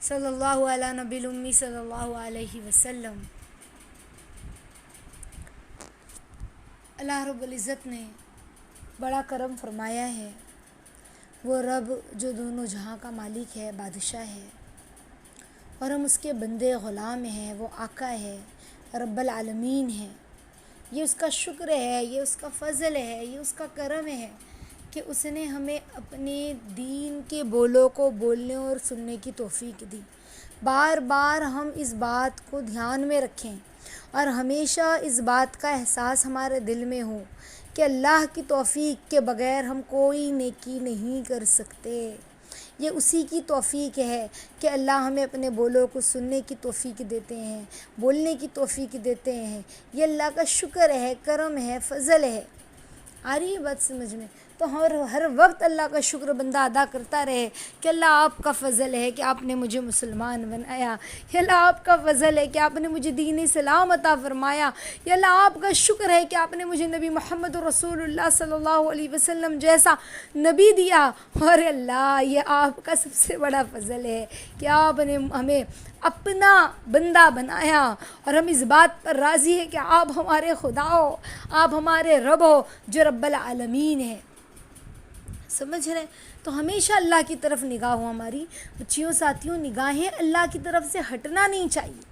صلی اللہ علیہ نبی الامی صلی اللہ علیہ وسلم۔ اللہ رب العزت نے بڑا کرم فرمایا ہے۔ وہ رب جو دونوں جہاں کا مالک ہے، بادشاہ ہے، اور ہم اس کے بندے غلام ہیں۔ وہ آقا ہے، رب العالمین ہے۔ یہ اس کا شکر ہے، یہ اس کا فضل ہے، یہ اس کا کرم ہے کہ اس نے ہمیں اپنے دین کے بولوں کو بولنے اور سننے کی توفیق دی۔ بار بار ہم اس بات کو دھیان میں رکھیں اور ہمیشہ اس بات کا احساس ہمارے دل میں ہو کہ اللہ کی توفیق کے بغیر ہم کوئی نیکی نہیں کر سکتے۔ یہ اسی کی توفیق ہے کہ اللہ ہمیں اپنے بولوں کو سننے کی توفیق دیتے ہیں، بولنے کی توفیق دیتے ہیں۔ یہ اللہ کا شکر ہے، کرم ہے، فضل ہے۔ آ رہی ہے بات سمجھ میں؟ تو ہر وقت اللہ کا شکر بندہ ادا کرتا رہے کہ اللہ آپ کا فضل ہے کہ آپ نے مجھے مسلمان بنایا، یا اللہ آپ کا فضل ہے کہ آپ نے مجھے دین اسلام عطا فرمایا، یا اللہ آپ کا شکر ہے کہ آپ نے مجھے نبی محمد رسول اللہ صلی اللہ علیہ وسلم جیسا نبی دیا۔ اور اللہ یہ آپ کا سب سے بڑا فضل ہے کہ آپ نے ہمیں اپنا بندہ بنایا، اور ہم اس بات پر راضی ہیں کہ آپ ہمارے خدا ہو، آپ ہمارے رب ہو جو رب العالمین ہے۔ سمجھ رہے؟ تو ہمیشہ اللہ کی طرف نگاہ ہو ہماری۔ بچیوں ساتھیوں، نگاہیں اللہ کی طرف سے ہٹنا نہیں چاہیے۔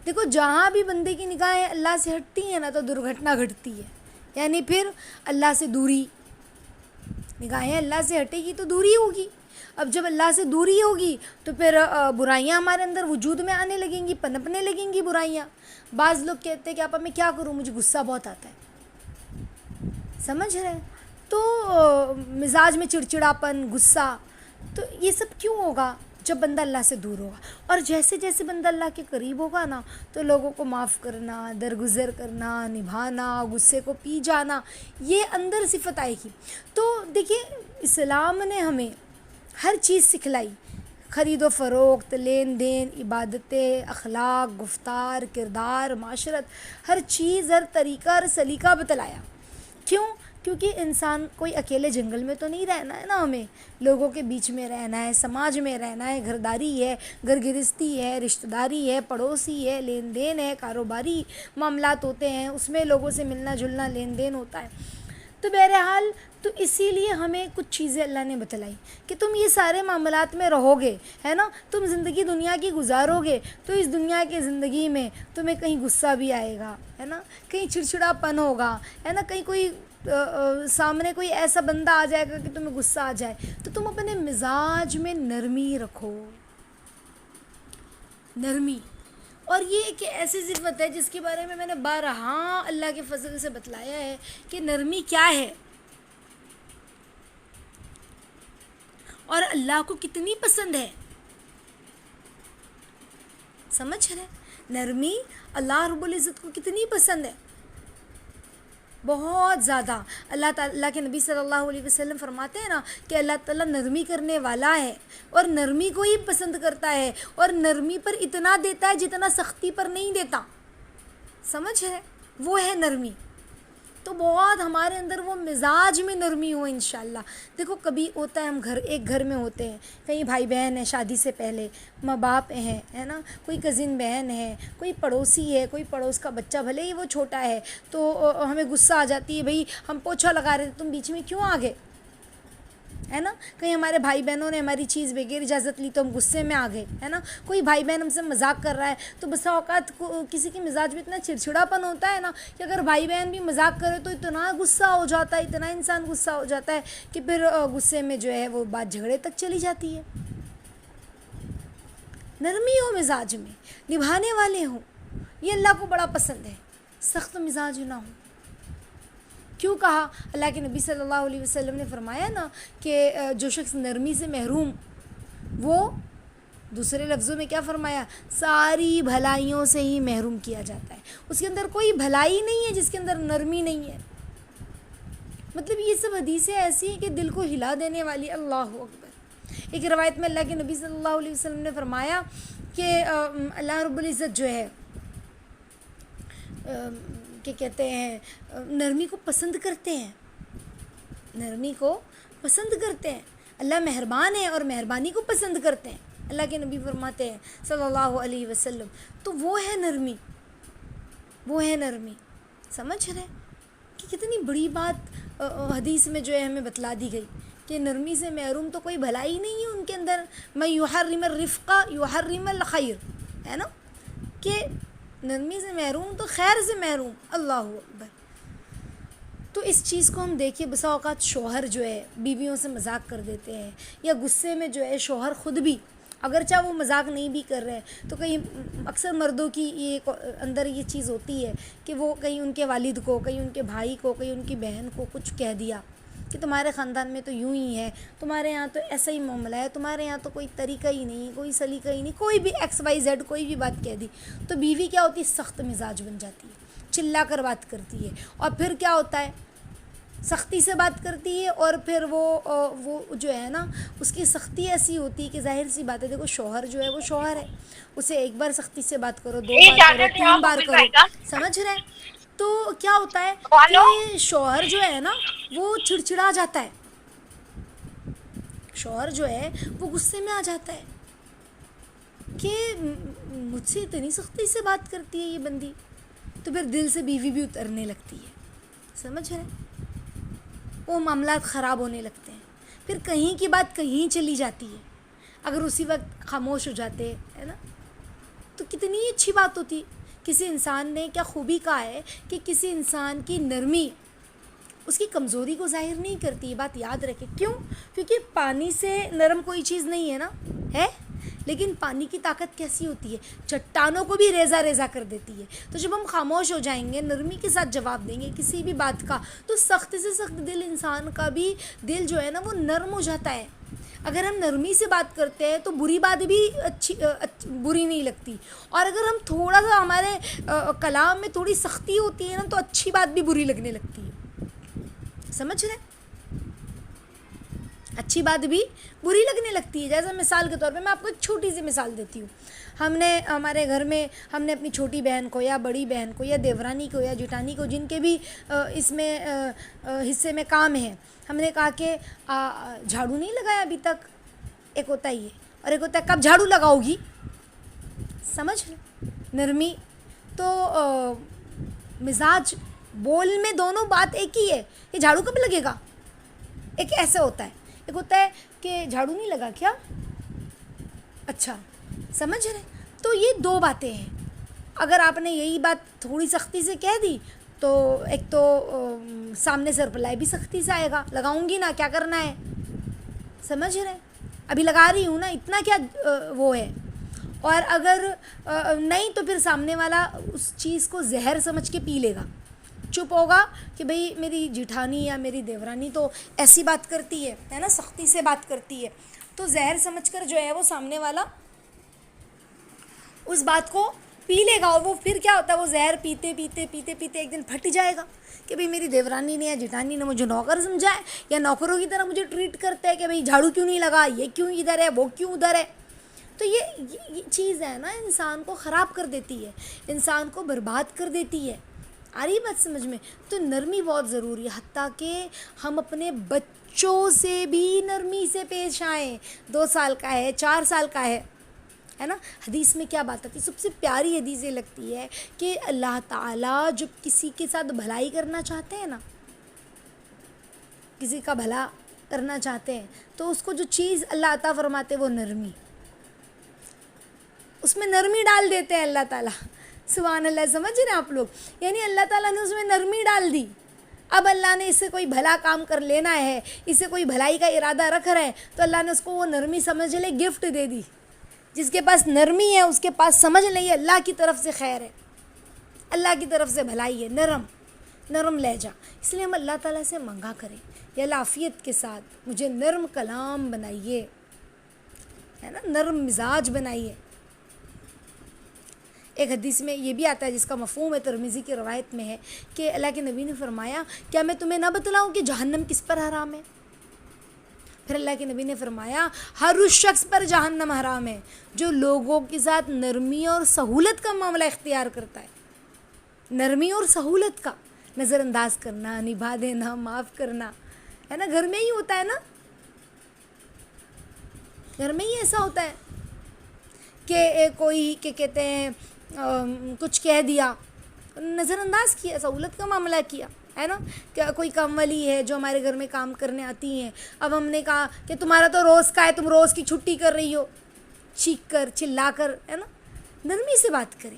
دیکھو جہاں بھی بندے کی نگاہیں اللہ سے ہٹتی ہیں نا تو درگھٹنا گھٹتی ہے، یعنی پھر اللہ سے دوری۔ نگاہیں اللہ سے ہٹے گی تو دوری ہوگی۔ اب جب اللہ سے دوری ہوگی تو پھر برائیاں ہمارے اندر وجود میں آنے لگیں گی، پنپنے لگیں گی برائیاں۔ بعض لوگ کہتے ہیں کہ آپا میں کیا کروں، مجھے غصہ بہت آتا ہے۔ سمجھ رہے ہیں؟ تو مزاج میں چڑچڑاپن، غصہ، تو یہ سب کیوں ہوگا؟ جب بندہ اللہ سے دور ہوگا۔ اور جیسے جیسے بندہ اللہ کے قریب ہوگا نا تو لوگوں کو معاف کرنا، درگزر کرنا، نبھانا، غصے کو پی جانا، یہ اندر صفت آئے گی۔ تو دیکھیے اسلام نے ہمیں ہر چیز سکھلائی، خرید و فروخت، لین دین، عبادتیں، اخلاق، گفتار، کردار، معاشرت، ہر چیز، ہر طریقہ، ہر سلیقہ بتلایا۔ کیوں؟ کیونکہ انسان کوئی اکیلے جنگل میں تو نہیں رہنا ہے نا، ہمیں لوگوں کے بیچ میں رہنا ہے، سماج میں رہنا ہے، گھرداری ہے، گھر گرہستی ہے، رشتہ داری ہے، پڑوسی ہے، لین دین ہے، کاروباری معاملات ہوتے ہیں، اس میں لوگوں سے ملنا جلنا، لین دین ہوتا ہے۔ تو بہرحال تو اسی لیے ہمیں کچھ چیزیں اللہ نے بتلائی کہ تم یہ سارے معاملات میں رہو گے، ہے نا، تم زندگی دنیا کی گزارو گے تو اس دنیا کی زندگی میں تمہیں کہیں غصہ بھی آئے گا، ہے نا، کہیں چڑچڑا پن ہوگا، ہے نا، کہیں کوئی سامنے کوئی ایسا بندہ آ جائے گا کہ تمہیں غصہ آ جائے، تو تم اپنے مزاج میں نرمی رکھو، نرمی۔ اور یہ ایک ایسی صفت ہے جس کے بارے میں نے بارہا اللہ کے فضل سے بتلایا ہے کہ نرمی کیا ہے اور اللہ کو کتنی پسند ہے۔ سمجھ رہے؟ نرمی اللہ رب العزت کو کتنی پسند ہے، بہت زیادہ۔ اللہ کے نبی صلی اللہ علیہ وسلم فرماتے ہیں نا کہ اللہ تعالیٰ نرمی کرنے والا ہے اور نرمی کو ہی پسند کرتا ہے، اور نرمی پر اتنا دیتا ہے جتنا سختی پر نہیں دیتا۔ سمجھ ہے؟ وہ ہے نرمی۔ تو بہت ہمارے اندر وہ مزاج میں نرمی ہو انشاءاللہ۔ دیکھو کبھی ہوتا ہے ہم ایک گھر میں ہوتے ہیں، کہیں بھائی بہن ہیں، شادی سے پہلے ماں باپ ہیں، ہے نا، کوئی کزن بہن ہے، کوئی پڑوسی ہے، کوئی پڑوس کا بچہ، بھلے ہی وہ چھوٹا ہے، تو ہمیں غصہ آ جاتی ہے، بھئی ہم پوچھا لگا رہے تھے تم بیچ میں کیوں آ گئے، ہے نا، کہیں ہمارے بھائی بہنوں نے ہماری چیز بغیر اجازت لی تو ہم غصے میں آ گئے، ہے نا، کوئی بھائی بہن ہم سے مذاق کر رہا ہے تو بسا اوقات کسی کے مزاج میں اتنا چڑچڑاپن ہوتا ہے نا کہ اگر بھائی بہن بھی مذاق کرے تو اتنا غصہ ہو جاتا ہے، اتنا انسان غصہ ہو جاتا ہے کہ پھر غصے میں جو ہے وہ بات جھگڑے تک چلی جاتی ہے۔ نرمی ہو مزاج میں، نبھانے والے ہوں، یہ اللہ کو بڑا پسند ہے، سخت مزاج نہ ہو۔ کیوں کہا؟ اللہ کے نبی صلی اللہ علیہ وسلم نے فرمایا نا کہ جو شخص نرمی سے محروم، وہ دوسرے لفظوں میں کیا فرمایا؟ ساری بھلائیوں سے ہی محروم کیا جاتا ہے۔ اس کے اندر کوئی بھلائی نہیں ہے جس کے اندر نرمی نہیں ہے۔ مطلب یہ سب حدیثیں ایسی ہیں کہ دل کو ہلا دینے والی۔ اللہ اکبر۔ ایک روایت میں اللہ کے نبی صلی اللہ علیہ وسلم نے فرمایا کہ اللہ رب العزت جو ہے کہ کہتے ہیں نرمی کو پسند کرتے ہیں، نرمی کو پسند کرتے ہیں۔ اللہ مہربان ہے اور مہربانی کو پسند کرتے ہیں۔ اللہ کے نبی فرماتے ہیں صلی اللہ علیہ وسلم. تو وہ ہے نرمی، وہ ہے نرمی. سمجھ رہے کہ کتنی بڑی بات حدیث میں جو ہے ہمیں بتلا دی گئی کہ نرمی سے محروم تو کوئی بھلائی نہیں ہے ان کے اندر. میں یحرم الرفق یحرم الخیر، ہے نا، کہ نرمی سے محروم تو خیر سے محروم. اللہ اکبر. تو اس چیز کو ہم دیکھیے، بسا اوقات شوہر جو ہے بیویوں سے مذاق کر دیتے ہیں، یا غصے میں جو ہے شوہر خود بھی، اگرچہ وہ مذاق نہیں بھی کر رہے ہیں تو کہیں اکثر مردوں کی یہ اندر یہ چیز ہوتی ہے کہ وہ کہیں ان کے والد کو، کہیں ان کے بھائی کو، کہیں ان کی بہن کو کچھ کہہ دیا کہ تمہارے خاندان میں تو یوں ہی ہے، تمہارے یہاں تو ایسا ہی معاملہ ہے، تمہارے یہاں تو کوئی طریقہ ہی نہیں، کوئی سلیقہ ہی نہیں، کوئی بھی ایکس وائی زیڈ کوئی بھی بات کہہ دی تو بیوی کیا ہوتی ہے، سخت مزاج بن جاتی ہے، چلا کر بات کرتی ہے. اور پھر کیا ہوتا ہے، سختی سے بات کرتی ہے، اور پھر وہ جو ہے نا اس کی سختی ایسی ہوتی ہے کہ ظاہر سی بات ہے، دیکھو شوہر جو ہے وہ شوہر ہے، اسے ایک بار سختی سے بات کرو، دو بار کرو، تین بار کرو، سمجھ رہے ہیں. تو کیا ہوتا ہے کہ شوہر جو ہے نا وہ چڑچڑا جاتا ہے، شوہر جو ہے وہ غصے میں آ جاتا ہے کہ مجھ سے اتنی سختی سے بات کرتی ہے یہ بندی. تو پھر دل سے بیوی بھی اترنے لگتی ہے. سمجھ رہے ہیں، وہ معاملات خراب ہونے لگتے ہیں. پھر کہیں کی بات کہیں چلی جاتی ہے، اگر اسی وقت خاموش ہو جاتے ہے نا تو کتنی اچھی بات ہوتی. کسی انسان نے کیا خوبی کہا ہے کہ کسی انسان کی نرمی اس کی کمزوری کو ظاہر نہیں کرتی. یہ بات یاد رکھے. کیوں؟ کیونکہ پانی سے نرم کوئی چیز نہیں ہے نا، ہے، لیکن پانی کی طاقت کیسی ہوتی ہے، چٹانوں کو بھی ریزہ ریزہ کر دیتی ہے. تو جب ہم خاموش ہو جائیں گے، نرمی کے ساتھ جواب دیں گے کسی بھی بات کا، تو سخت سے سخت دل انسان کا بھی دل جو ہے نا وہ نرم ہو جاتا ہے. اگر ہم نرمی سے بات کرتے ہیں تو بری بات بھی بری نہیں لگتی، اور اگر ہم تھوڑا سا ہمارے کلام میں تھوڑی سختی ہوتی ہے نا تو اچھی بات بھی بری لگنے لگتی ہے. سمجھ رہے؟ اچھی بات بھی بری لگنے لگتی ہے. جیسے مثال کے طور پہ میں آپ کو ایک چھوٹی سی مثال دیتی ہوں. ہم نے ہمارے گھر میں ہم نے اپنی چھوٹی بہن کو یا بڑی بہن کو یا دیورانی کو یا جٹانی کو، جن کے بھی اس میں حصے میں کام ہے، ہم نے کہا کہ جھاڑو نہیں لگایا ابھی تک. ایک ہوتا ہے یہ، اور ایک ہوتا ہے کب جھاڑو لگاؤ گی. سمجھ نرمی تو مزاج بول میں دونوں بات ایک ہی ہے. یہ جھاڑو کب لگے گا، ایک ایسے ہوتا ہے. ایک ہوتا ہے کہ جھاڑو نہیں لگا کیا، اچھا، سمجھ رہے. تو یہ دو باتیں ہیں. اگر آپ نے یہی بات تھوڑی سختی سے کہہ دی تو ایک تو سامنے سے رپلائی بھی سختی سے آئے گا، لگاؤں گی نا، کیا کرنا ہے. سمجھ رہے، ابھی لگا رہی ہوں نا، اتنا کیا وہ ہے. اور اگر نہیں تو پھر سامنے والا اس چیز کو زہر سمجھ کے پی لے گا، چپ ہوگا کہ بھئی میری جٹھانی یا میری دیورانی تو ایسی بات کرتی ہے نا، سختی سے بات کرتی ہے، تو زہر سمجھ کر جو ہے وہ سامنے والا اس بات کو پی لے گا. اور وہ پھر کیا ہوتا ہے، وہ زہر پیتے پیتے پیتے پیتے ایک دن پھٹ جائے گا کہ بھئی میری دیورانی نے یا جٹھانی نے مجھے نوکر سمجھا ہے، یا نوکروں کی طرح مجھے ٹریٹ کرتے ہیں کہ بھئی جھاڑو کیوں نہیں لگا، یہ کیوں ادھر ہے، وہ کیوں ادھر ہے. تو یہ چیز ہے نا انسان کو خراب کر دیتی ہے، انسان کو برباد کر دیتی ہے. آ رہی بات سمجھ میں؟ تو نرمی بہت ضروری ہے، حتیٰ کہ ہم اپنے بچوں سے بھی نرمی سے پیش آئیں. 2 سال کا ہے، 4 سال کا ہے نا. حدیث میں کیا بات آتی ہے، سب سے پیاری حدیث یہ لگتی ہے کہ اللہ تعالیٰ جب کسی کے ساتھ بھلائی کرنا چاہتے ہیں نا، کسی کا بھلا کرنا چاہتے ہیں تو اس کو جو چیز اللہ عطا فرماتے وہ نرمی، اس میں نرمی ڈال دیتے ہیں اللہ تعالیٰ. سبحان اللہ. سمجھ رہے ہیں آپ لوگ؟ یعنی اللہ تعالیٰ نے اس میں نرمی ڈال دی. اب اللہ نے اس سے کوئی بھلا کام کر لینا ہے، اس سے کوئی بھلائی کا ارادہ رکھ رہے ہیں، تو اللہ نے اس کو وہ نرمی سمجھ لے گفٹ دے دی. جس کے پاس نرمی ہے اس کے پاس سمجھ لیں یہ اللہ کی طرف سے خیر ہے، اللہ کی طرف سے بھلائی ہے. نرم لہجہ. اس لیے ہم اللہ تعالیٰ سے منگا کریں، یا عافیت کے ساتھ مجھے نرم کلام بنائیے، ہے نا، نرم مزاج بنائیے. ایک حدیث میں یہ بھی آتا ہے جس کا مفہوم ہے، ترمذی کی روایت میں ہے کہ اللہ کے نبی نے فرمایا کیا میں تمہیں نہ بتلاؤں کہ جہنم کس پر حرام ہے. پھر اللہ کے نبی نے فرمایا ہر اس شخص پر جہنم حرام ہے جو لوگوں کے ساتھ نرمی اور سہولت کا معاملہ اختیار کرتا ہے. نرمی اور سہولت کا، نظر انداز کرنا، نبھا دینا، معاف کرنا، ہے نا. گھر میں ہی ہوتا ہے نا، گھر میں ہی ایسا ہوتا ہے. کہ کوئی کہ کہتے ہیں کچھ کہہ دیا، نظر انداز کیا، سہولت کا معاملہ کیا ہے نا. کہ کوئی کام والی ہے جو ہمارے گھر میں کام کرنے آتی ہیں، اب ہم نے کہا کہ تمہارا تو روز کا ہے، تم روز کی چھٹی کر رہی ہو، چیخ کر چلا کر ہے نا. نرمی سے بات کریں،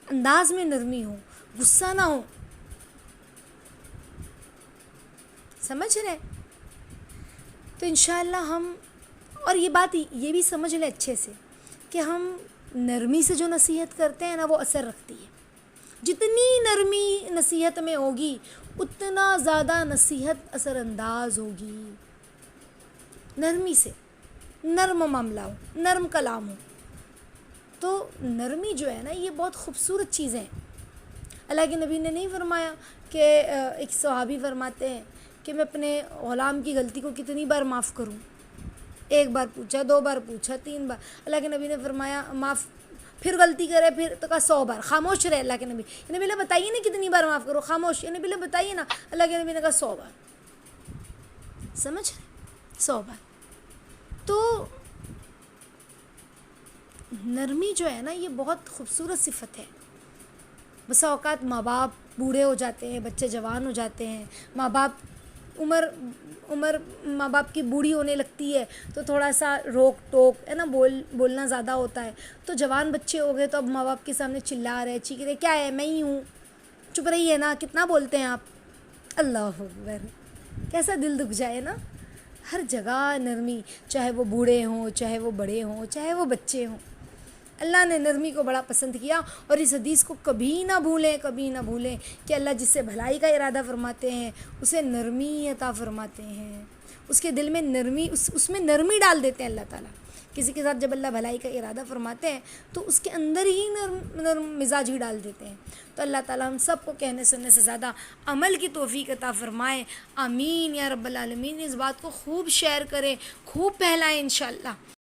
انداز میں نرمی ہو، غصہ نہ ہو. سمجھ رہے؟ تو انشاءاللہ ہم، اور یہ بات یہ بھی سمجھ لیں اچھے سے کہ ہم نرمی سے جو نصیحت کرتے ہیں نا وہ اثر رکھتی ہے. جتنی نرمی نصیحت میں ہوگی اتنا زیادہ نصیحت اثر انداز ہوگی. نرمی سے، نرم معاملہ ہو، نرم کلام ہو. تو نرمی جو ہے نا یہ بہت خوبصورت چیزیں ہیں. اللہ کے نبی نے نہیں فرمایا کہ ایک صحابی فرماتے ہیں کہ میں اپنے غلام کی غلطی کو کتنی بار معاف کروں. ایک بار پوچھا، 2 بار پوچھا، 3 بار. اللہ کے نبی نے فرمایا معاف، پھر غلطی کرے پھر تو کہا 100 بار. خاموش رہے اللہ کے نبی. نبی اللہ بتائیے نا کتنی بار معاف کرو، خاموش. نبی اللہ بتائیے نا. اللہ کے نبی نے کہا 100 بار. سمجھ رہے؟ 100 بار. تو نرمی جو ہے نا یہ بہت خوبصورت صفت ہے. بسا اوقات ماں باپ بوڑھے ہو جاتے ہیں، بچے جوان ہو جاتے ہیں، ماں باپ عمر ماں باپ کی بوڑھی ہونے لگتی ہے تو تھوڑا سا روک ٹوک ہے نا، بولنا زیادہ ہوتا ہے. تو جوان بچے ہو گئے تو اب ماں باپ کے سامنے چلا رہے، چیخ رہے، کیا ہے میں ہی ہوں، چپ رہی ہے نا، کتنا بولتے ہیں آپ. اللہ اکبر، کیسا دل دکھ جائے نا. ہر جگہ نرمی، چاہے وہ بوڑھے ہوں، چاہے وہ بڑے ہوں، چاہے وہ بچے ہوں. اللہ نے نرمی کو بڑا پسند کیا. اور اس حدیث کو کبھی نہ بھولیں، کبھی نہ بھولیں کہ اللہ جس سے بھلائی کا ارادہ فرماتے ہیں اسے نرمی عطا فرماتے ہیں. اس کے دل میں نرمی، اس میں نرمی ڈال دیتے ہیں اللہ تعالیٰ. کسی کے ساتھ جب اللہ بھلائی کا ارادہ فرماتے ہیں تو اس کے اندر ہی نرم مزاج ہی ڈال دیتے ہیں. تو اللہ تعالیٰ ہم سب کو کہنے سننے سے زیادہ عمل کی توفیق عطا فرمائے. آمین یا رب العالمین. اس بات کو خوب شیئر کریں، خوب پھیلائیں انشاءاللہ.